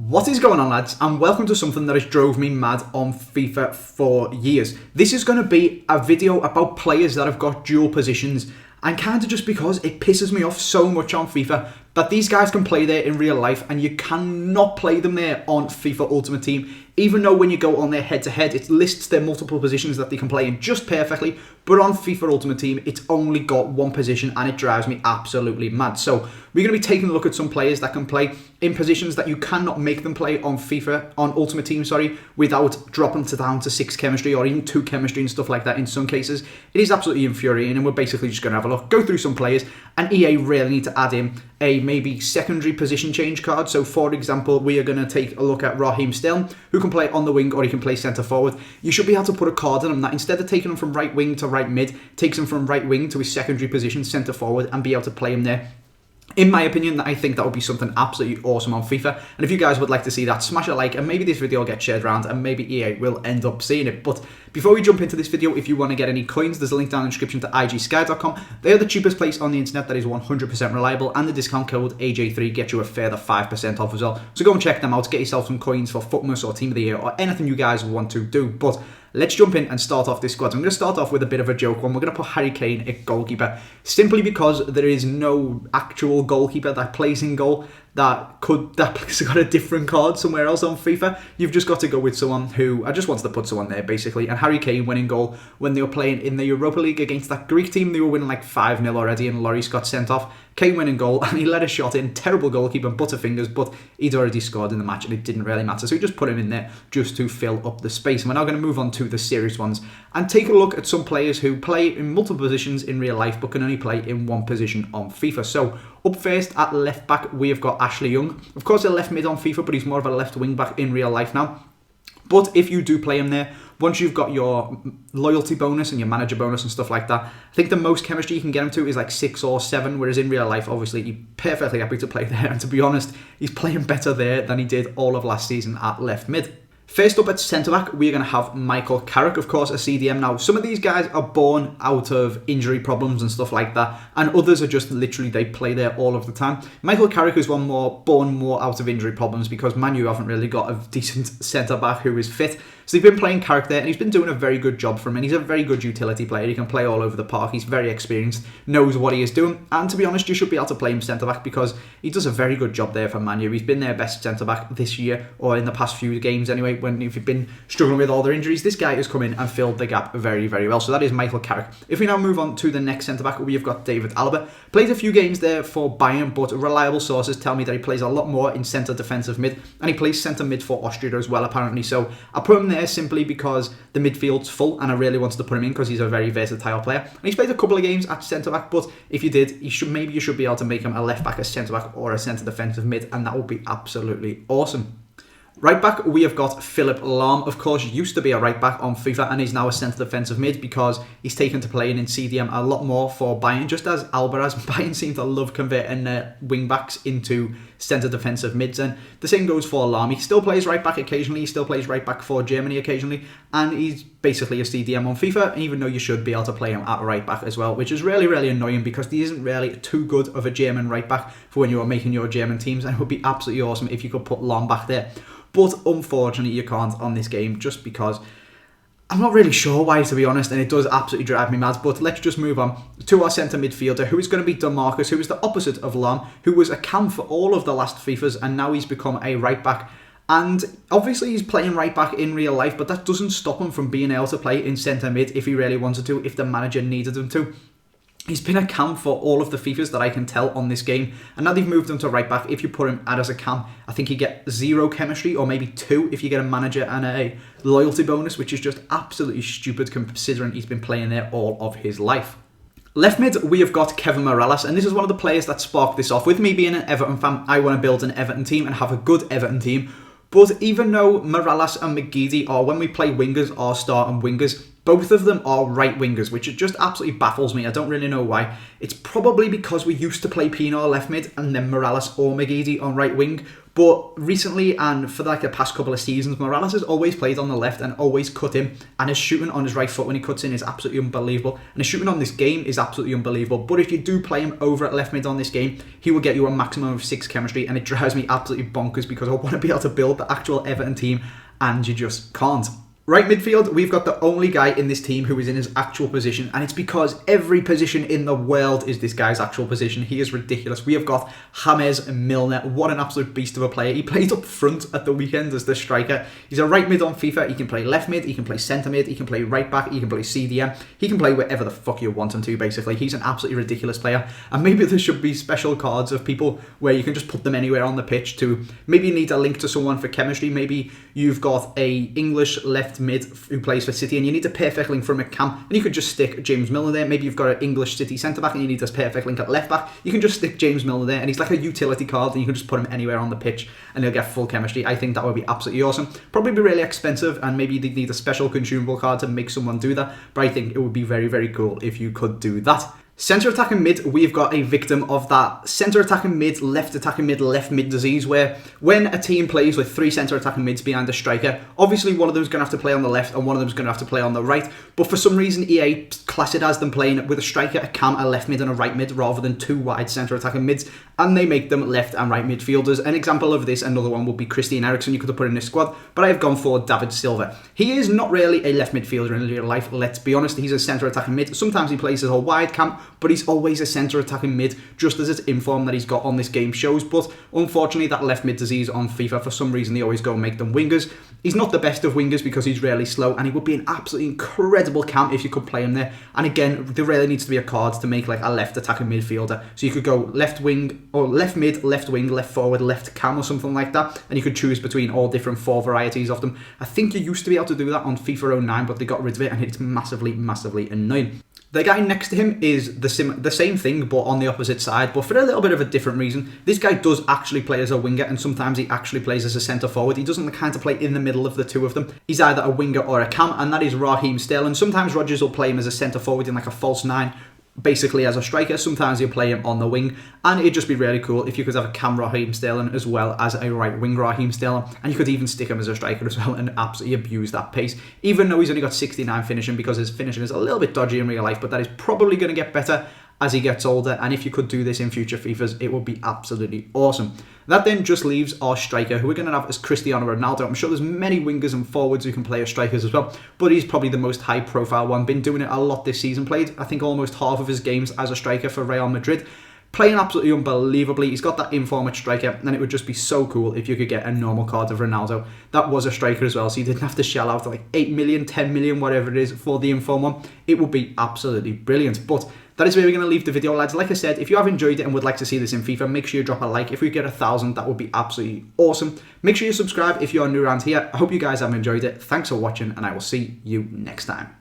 What is going on, lads, and welcome to something that has drove me mad on FIFA for years. This is going to be a video about players that have got dual positions, and kind of just because it pisses me off so much on FIFA that these guys can play there in real life and you cannot play them there on FIFA Ultimate Team, even though when you go on their head-to-head it lists their multiple positions that they can play in just perfectly, but on FIFA Ultimate Team it's only got one position and it drives me absolutely mad. So we're going to be taking a look at some players that can play in positions that you cannot make them play on Ultimate Team, without dropping down to 6 chemistry or even 2 chemistry and stuff like that in some cases. It is absolutely infuriating, and we're basically just going to have a look, go through some players, and EA really need to add in a maybe secondary position change card. So for example, we are going to take a look at Raheem Steel, who can play on the wing or he can play centre forward. You should be able to put a card on him that instead of taking him from right wing to right mid, takes him from right wing to his secondary position, centre forward, and be able to play him there. In my opinion, I think that would be something absolutely awesome on FIFA. And if you guys would like to see that, smash a like, and maybe this video will get shared around, and maybe EA will end up seeing it. But before we jump into this video, if you want to get any coins, there's a link down in the description to igsky.com. They are the cheapest place on the internet that is 100% reliable, and the discount code AJ3 gets you a further 5% off as well. So go and check them out, get yourself some coins for Footmas or Team of the Year or anything you guys want to do. But let's jump in and start off this squad. I'm going to start off with a bit of a joke one. We're going to put Harry Kane at goalkeeper, simply because there is no actual goalkeeper that plays in goal that's got a different card somewhere else on FIFA. You've just got to go with someone who, I just wanted to put someone there basically, and Harry Kane went in goal when they were playing in the Europa League against that Greek team. They were winning like 5-0 already and Lloris got sent off. Kane went in goal and he let a shot in, terrible goalkeeper, butterfingers, but he'd already scored in the match and it didn't really matter, so we just put him in there just to fill up the space. And we're now going to move on to the serious ones and take a look at some players who play in multiple positions in real life but can only play in one position on FIFA. So up first at left back, we have got Ashley Young. Of course, a left mid on FIFA, but he's more of a left wing back in real life now. But if you do play him there, once you've got your loyalty bonus and your manager bonus and stuff like that, I think the most chemistry you can get him to is like 6 or 7, whereas in real life, obviously, you're perfectly happy to play there. And to be honest, he's playing better there than he did all of last season at left mid. First up at centre-back, we're going to have Michael Carrick, of course, a CDM. Now, some of these guys are born out of injury problems and stuff like that, and others are just literally, they play there all of the time. Michael Carrick is born more out of injury problems because Man U haven't really got a decent centre-back who is fit. So they've been playing Carrick there, and he's been doing a very good job for him, and he's a very good utility player. He can play all over the park. He's very experienced, knows what he is doing, and to be honest, you should be able to play him centre-back because he does a very good job there for Man U. He's been their best centre-back this year, or in the past few games anyway, if you've been struggling with all their injuries. This guy has come in and filled the gap very, very well. So that is Michael Carrick. If we now move on to the next centre-back, we've got David Alaba. Played a few games there for Bayern, but reliable sources tell me that he plays a lot more in centre defensive mid, and he plays centre mid for Austria as well, apparently. So I put him there simply because the midfield's full, and I really wanted to put him in because he's a very versatile player. And he's played a couple of games at centre-back, but if you did, you should be able to make him a left-back, a centre-back, or a centre defensive mid, and that would be absolutely awesome. Right back, we have got Phillip Alarm. Of course, used to be a right back on FIFA and is now a centre defensive mid because he's taken to playing in CDM a lot more for Bayern, just as Alaba has. Bayern seem to love converting wing backs into centre defensive mids, and the same goes for Alarm. He still plays right back occasionally, he still plays right back for Germany occasionally, and he's basically a CDM on FIFA, even though you should be able to play him at right back as well, which is really, really annoying because he isn't really too good of a German right back for when you are making your German teams, and it would be absolutely awesome if you could put Alarm back there. But unfortunately, you can't on this game just because I'm not really sure why, to be honest, and it does absolutely drive me mad. But let's just move on to our centre midfielder, who is going to be DeMarcus, who is the opposite of Alarm, who was a cam for all of the last FIFAs, and now he's become a right back. And obviously he's playing right back in real life, but that doesn't stop him from being able to play in centre mid if he really wanted to, if the manager needed him to. He's been a cam for all of the FIFAs that I can tell on this game, and now they've moved him to right back. If you put him as a cam, I think you get 0 chemistry, or maybe 2 if you get a manager and a loyalty bonus, which is just absolutely stupid considering he's been playing there all of his life. Left mid, we have got Kevin Morales, and this is one of the players that sparked this off. With me being an Everton fan, I want to build an Everton team and have a good Everton team. But even though Morales and McGeady are, when we play wingers, are starting wingers, both of them are right wingers, which just absolutely baffles me. I don't really know why. It's probably because we used to play Pino left mid and then Morales or McGeady on right wing. But recently, and for like the past couple of seasons, Morales has always played on the left and always cut in, and his shooting on his right foot when he cuts in is absolutely unbelievable, and his shooting on this game is absolutely unbelievable. But if you do play him over at left mid on this game, he will get you a maximum of 6 chemistry, and it drives me absolutely bonkers because I want to be able to build the actual Everton team, and you just can't. Right midfield, we've got the only guy in this team who is in his actual position, and it's because every position in the world is this guy's actual position. He is ridiculous. We have got James Milner. What an absolute beast of a player. He played up front at the weekend as the striker. He's a right mid on FIFA. He can play left mid, he can play centre mid, he can play right back, he can play CDM. He can play wherever the fuck you want him to, basically. He's an absolutely ridiculous player, and maybe there should be special cards of people where you can just put them anywhere on the pitch to maybe need a link to someone for chemistry. Maybe you've got a English left mid who plays for City and you need a perfect link from a cam, and you could just stick James Milner there. Maybe you've got an English City centre back and you need this perfect link at left back. You can just stick James Milner there, and he's like a utility card, and you can just put him anywhere on the pitch and he'll get full chemistry. I think that would be absolutely awesome. Probably be really expensive, and maybe you'd need a special consumable card to make someone do that, but I think it would be very, very cool if you could do that. Centre attacking mid, we've got a victim of that centre attacking mid, left mid disease, where when a team plays with 3 centre attacking mids behind a striker, obviously one of them's going to have to play on the left and one of them's going to have to play on the right, but for some reason EA class it as them playing with a striker, a cam, a left mid and a right mid rather than 2 wide centre attacking mids, and they make them left and right midfielders. An example of this, another one would be Christian Eriksen. You could have put in this squad, but I have gone for David Silva. He is not really a left midfielder in real life, let's be honest. He's a centre attacking mid. Sometimes he plays as a wide cam, but he's always a centre attacking mid, just as his inform that he's got on this game shows. But unfortunately, that left mid disease on FIFA, for some reason they always go and make them wingers. He's not the best of wingers because he's really slow, and he would be an absolutely incredible cam if you could play him there. And again, there really needs to be a card to make like a left attacking midfielder, so you could go left wing or left mid, left wing, left forward, left cam or something like that, and you could choose between all different 4 varieties of them. I think you used to be able to do that on FIFA 09, but they got rid of it, and it's massively annoying. The guy next to him is the same thing, but on the opposite side, but for a little bit of a different reason. This guy does actually play as a winger, and sometimes he actually plays as a centre forward. He doesn't kind of play in the middle of the two of them. He's either a winger or a cam, and that is Raheem Steel. And sometimes Rodgers will play him as a centre forward in like a false 9, basically as a striker. Sometimes he'll play him on the wing, and it'd just be really cool if you could have a cam Raheem Sterling as well as a right wing Raheem Sterling, and you could even stick him as a striker as well and absolutely abuse that pace, even though he's only got 69 finishing, because his finishing is a little bit dodgy in real life, but that is probably going to get better as he gets older, and if you could do this in future FIFAs, it would be absolutely awesome. That then just leaves our striker, who we're going to have as Cristiano Ronaldo. I'm sure there's many wingers and forwards who can play as strikers as well, but he's probably the most high profile one. Been doing it a lot this season, played I think almost half of his games as a striker for Real Madrid. Playing absolutely unbelievably. He's got that inform at striker, and it would just be so cool if you could get a normal card of Ronaldo that was a striker as well, so you didn't have to shell out like 8 million, 10 million, whatever it is for the inform one. It would be absolutely brilliant. But that is where we're going to leave the video, lads. Like I said, if you have enjoyed it and would like to see this in FIFA, make sure you drop a like. If we get 1,000, that would be absolutely awesome. Make sure you subscribe if you're new around here. I hope you guys have enjoyed it. Thanks for watching, and I will see you next time.